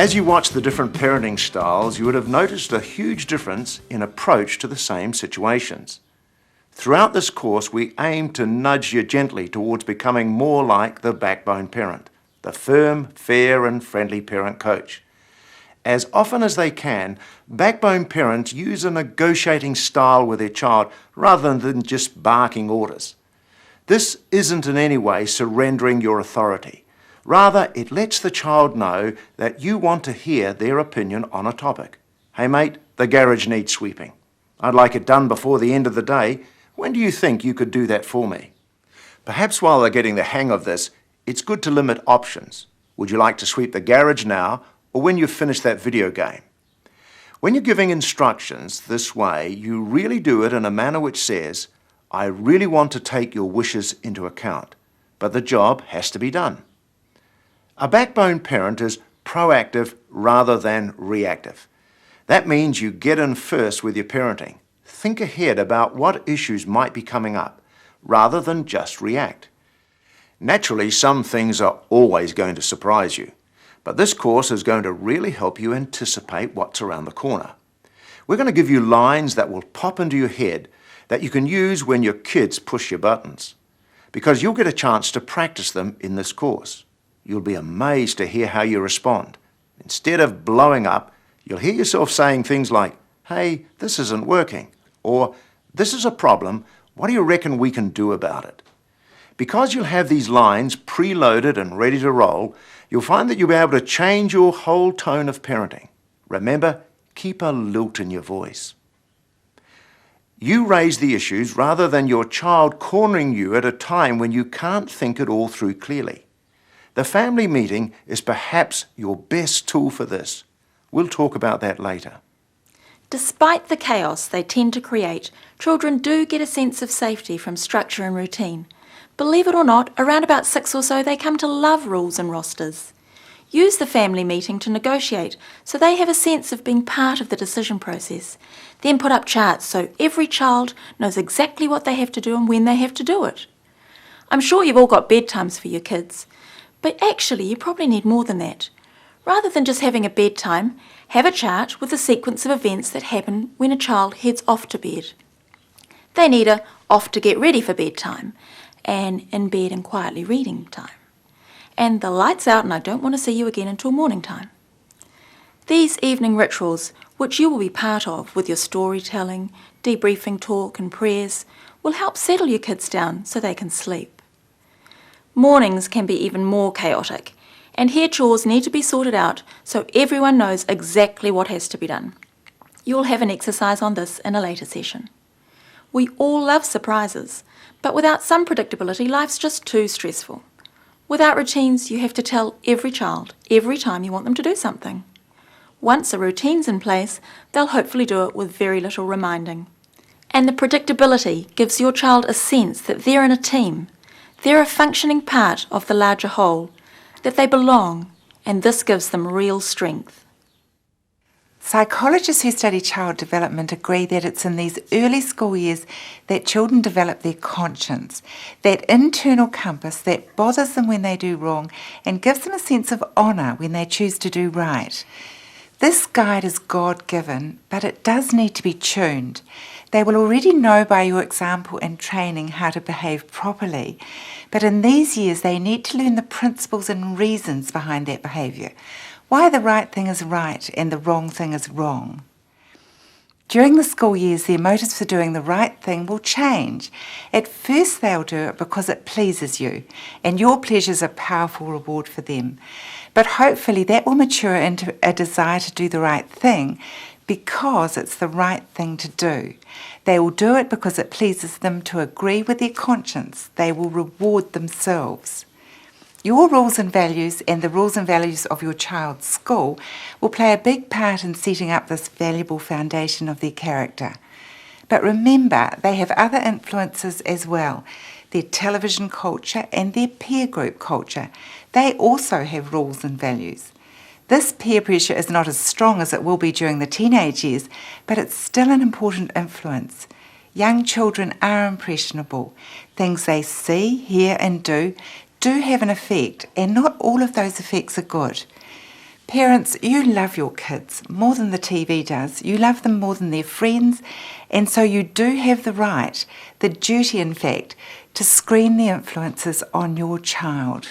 As you watch the different parenting styles, you would have noticed a huge difference in approach to the same situations. Throughout this course, we aim to nudge you gently towards becoming more like the backbone parent, the firm, fair and friendly parent coach. As often as they can, backbone parents use a negotiating style with their child rather than just barking orders. This isn't in any way surrendering your authority. Rather, it lets the child know that you want to hear their opinion on a topic. Hey mate, the garage needs sweeping. I'd like it done before the end of the day. When do you think you could do that for me? Perhaps while they're getting the hang of this, it's good to limit options. Would you like to sweep the garage now, or when you've finished that video game? When you're giving instructions this way, you really do it in a manner which says, I really want to take your wishes into account, but the job has to be done. A backbone parent is proactive rather than reactive. That means you get in first with your parenting. Think ahead about what issues might be coming up, rather than just react. Naturally, some things are always going to surprise you, but this course is going to really help you anticipate what's around the corner. We're going to give you lines that will pop into your head that you can use when your kids push your buttons, because you'll get a chance to practice them in this course. You'll be amazed to hear how you respond. Instead of blowing up, you'll hear yourself saying things like, hey, this isn't working, or this is a problem, what do you reckon we can do about it? Because you'll have these lines preloaded and ready to roll, you'll find that you'll be able to change your whole tone of parenting. Remember, keep a lilt in your voice. You raise the issues rather than your child cornering you at a time when you can't think it all through clearly. The family meeting is perhaps your best tool for this. We'll talk about that later. Despite the chaos they tend to create, children do get a sense of safety from structure and routine. Believe it or not, around about 6 or so they come to love rules and rosters. Use the family meeting to negotiate so they have a sense of being part of the decision process. Then put up charts so every child knows exactly what they have to do and when they have to do it. I'm sure you've all got bedtimes for your kids, but actually you probably need more than that. Rather than just having a bedtime, have a chart with a sequence of events that happen when a child heads off to bed. They need a off to get ready for bedtime, and in bed and quietly reading time, and the lights out and I don't want to see you again until morning time. These evening rituals, which you will be part of with your storytelling, debriefing talk and prayers, will help settle your kids down so they can sleep. Mornings can be even more chaotic, and here chores need to be sorted out so everyone knows exactly what has to be done. You'll have an exercise on this in a later session. We all love surprises, but without some predictability, life's just too stressful. Without routines, you have to tell every child every time you want them to do something. Once a routine's in place, they'll hopefully do it with very little reminding. And the predictability gives your child a sense that they're in a team. They're a functioning part of the larger whole, that they belong, and this gives them real strength. Psychologists who study child development agree that it's in these early school years that children develop their conscience, that internal compass that bothers them when they do wrong and gives them a sense of honour when they choose to do right. This guide is God-given, but it does need to be tuned. They will already know by your example and training how to behave properly, but in these years they need to learn the principles and reasons behind that behaviour, why the right thing is right and the wrong thing is wrong. During the school years, their motives for doing the right thing will change. At first they'll do it because it pleases you, and your pleasure is a powerful reward for them. But hopefully that will mature into a desire to do the right thing because it's the right thing to do. They will do it because it pleases them to agree with their conscience. They will reward themselves. Your rules and values and the rules and values of your child's school will play a big part in setting up this valuable foundation of their character. But remember, they have other influences as well, their television culture and their peer group culture. They also have rules and values. This peer pressure is not as strong as it will be during the teenage years, but it's still an important influence. Young children are impressionable. Things they see, hear and do have an effect, and not all of those effects are good. Parents, you love your kids more than the TV does. You love them more than their friends, and so you do have the right, the duty in fact, to screen the influences on your child.